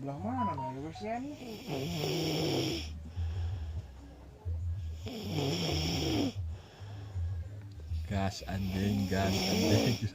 sebelah mana nih Lucian? Gas anjing, gas anjing.